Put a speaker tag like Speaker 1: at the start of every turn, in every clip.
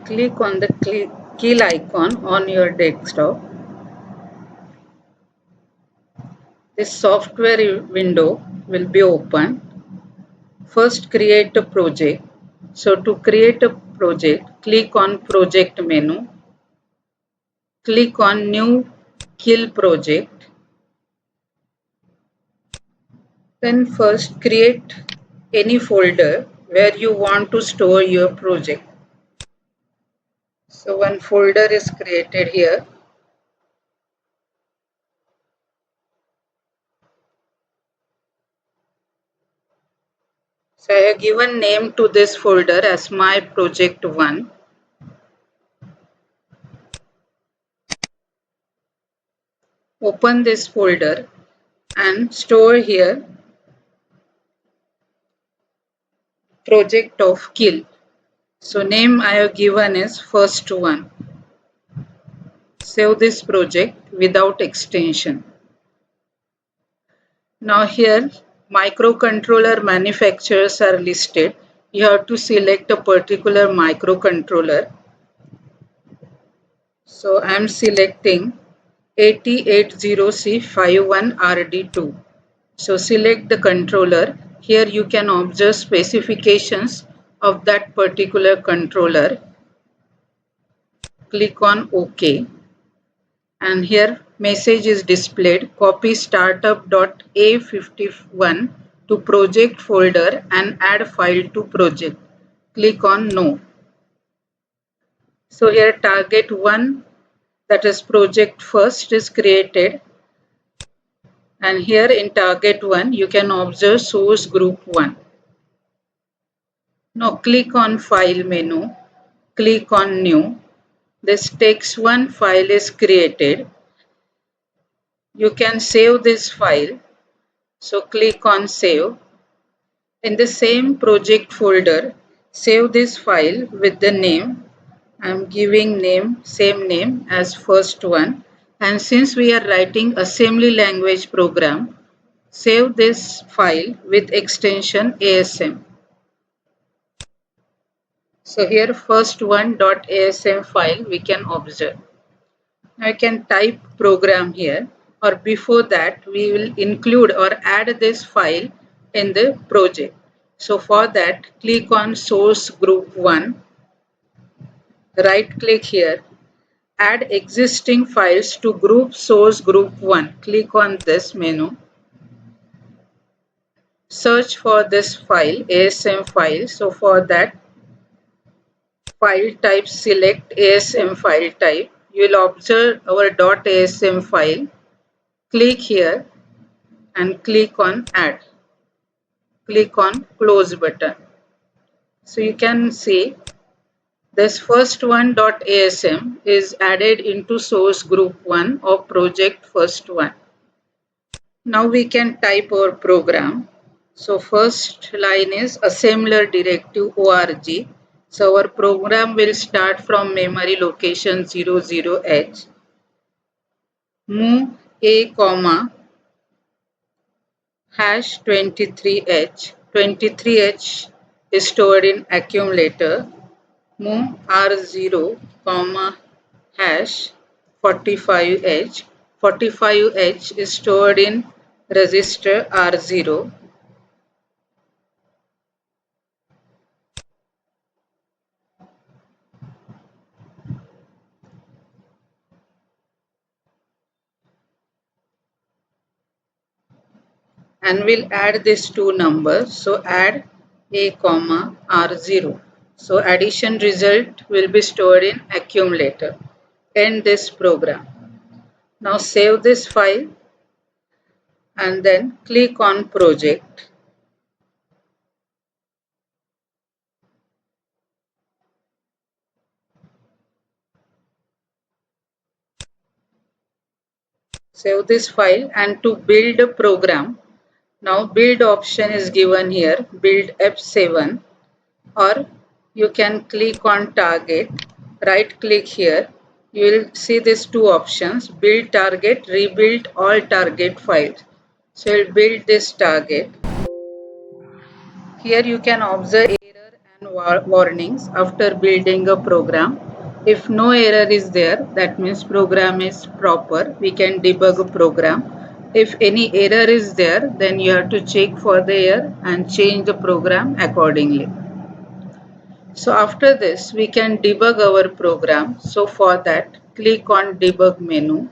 Speaker 1: click on the Keil icon on your desktop. This software window will be open. First, create a project. So to create a project, click on Project menu. Click on New Keil project. Then first create any folder where you want to store your project. So one folder is created here. So I have given name to this folder as my project 1. Open this folder and store here project of Keil. So name I have given is first one. Save this project without extension. Now here microcontroller manufacturers are listed. You have to select a particular microcontroller. So I am selecting 8080C51RD2. So select the controller. Here you can observe specifications of that particular controller. Click on OK. And here message is displayed. Copy startup.a51 to project folder and add file to project. Click on No. So here target 1, that is project first, is created. And here in target 1 you can observe source group 1. Now click on file menu. Click on new. This text1 file is created. You can save this file. So click on save. In the same project folder, save this file with the name. I am giving same name as first one. And since we are writing assembly language program, save this file with extension ASM. So here first one.asm file we can observe. I can type program here, or before that we will include or add this file in the project. So for that, click on source group 1, right click here, add existing files to group source group 1. Click on this menu, search for this file, ASM file. So for that, file type, select ASM file type. You will observe our .asm file. Click here and click on add. Click on close button. So you can see this first one.asm is added into source group 1 of project first one. Now we can type our program. So first line is assembler directive org. So our program will start from memory location 00H. Move a comma hash 23H. 23H is stored in accumulator. Move R0 comma hash 45H. 45H is stored in register R0. And we'll add these two numbers. So add a comma R0. So addition result will be stored in accumulator. End this program. Now save this file and then click on project. Save this file, and to build a program, now build option is given here, build F7, or you can click on target, right click here. You will see these two options, build target, rebuild all target files. So you'll build this target. Here you can observe error and warnings after building a program. If no error is there, that means program is proper. We can debug a program. If any error is there, then you have to check for the error and change the program accordingly. So after this, we can debug our program. So for that, click on debug menu,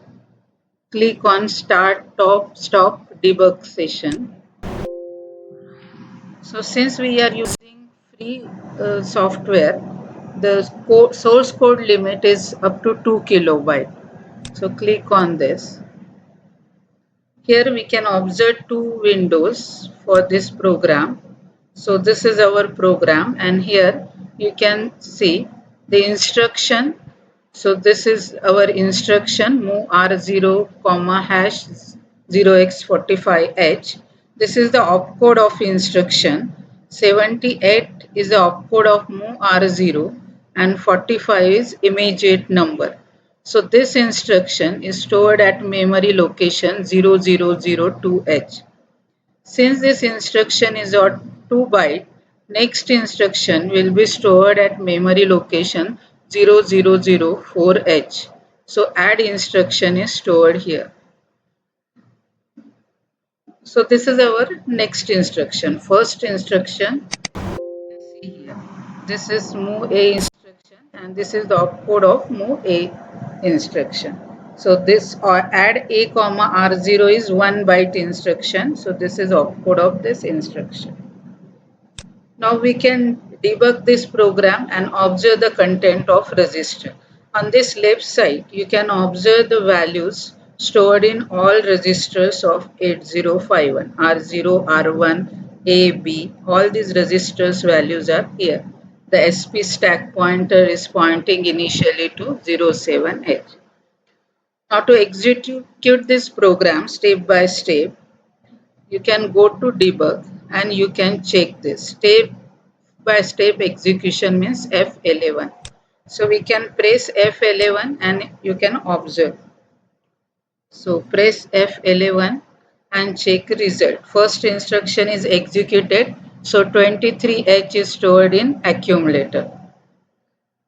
Speaker 1: click on start stop debug session. So since we are using free software, the source code limit is up to 2 kilobyte. So click on this. Here we can observe two windows for this program. So this is our program, and here you can see the instruction. So this is our instruction move R0, hash 0x45h. This is the opcode of instruction. 78 is the opcode of move R0 and 45 is immediate number. So this instruction is stored at memory location 0002h. Since this instruction is on 2 byte, next instruction will be stored at memory location 0004h. So add instruction is stored here. So this is our next instruction. First instruction, see here. This is move A instruction and this is the opcode of move A instruction. So this or add A comma R0 is 1 byte instruction. So this is opcode of this instruction. Now we can debug this program and observe the content of register. On this left side, you can observe the values stored in all registers of 8051, R0, R1, A, B. All these registers values are here. The SP stack pointer is pointing initially to 07H. Now to execute this program step by step, you can go to debug and you can check this. Step by step execution means F11. So we can press F11 and you can observe. So press F11 and check result. First instruction is executed. So 23H is stored in accumulator.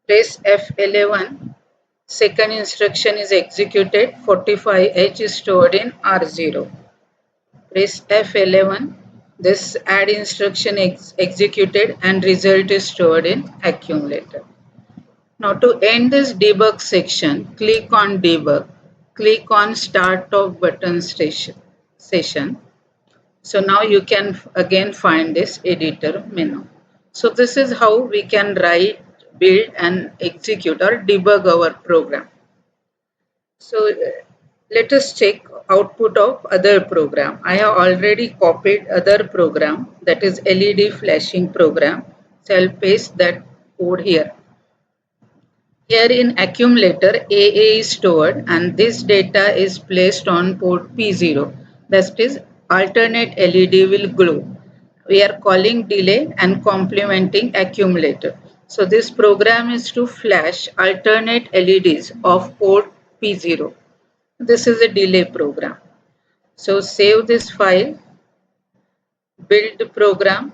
Speaker 1: Press F11. Second instruction is executed. 45H is stored in R0. Press F11. This add instruction executed and result is stored in accumulator. Now to end this debug section, click on debug. Click on start of button session. So now you can again find this editor menu. So this is how we can write, build and execute or debug our program. So let us check output of other program. I have already copied other program, that is LED flashing program. So I'll paste that code here. Here in accumulator, AA is stored and this data is placed on port P0. That is alternate LED will glow. We are calling delay and complementing accumulator. So this program is to flash alternate LEDs of port P0. This is a delay program. So save this file, build the program.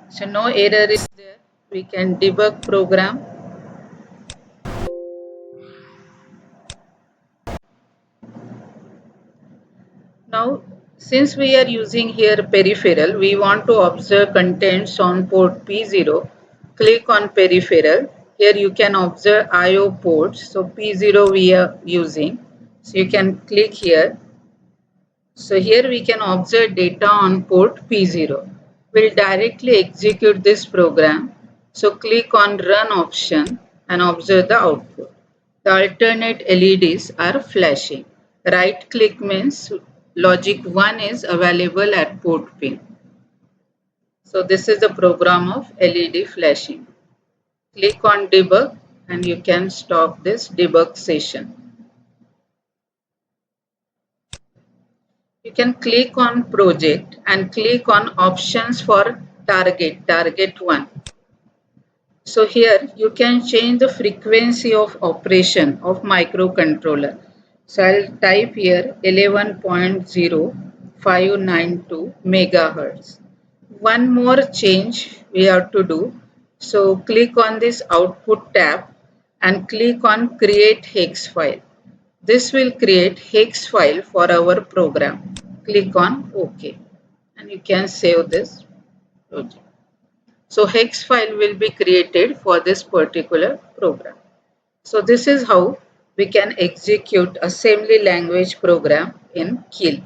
Speaker 1: So no error is there. We can debug program. Now since we are using here peripheral, we want to observe contents on port P0. Click on peripheral. Here you can observe IO ports. So P0 we are using. So you can click here. So here we can observe data on port P0. We'll directly execute this program. So click on run option and observe the output. The alternate LEDs are flashing. Right click means logic 1 is available at port pin. So this is the program of LED flashing. Click on debug and you can stop this debug session. You can click on project and click on options for target 1. So here you can change the frequency of operation of microcontroller. So I'll type here 11.0592 megahertz. One more change we have to do. So click on this output tab and click on create hex file. This will create hex file for our program. Click on OK and you can save this project. So hex file will be created for this particular program. So this is how we can execute assembly language program in Keil.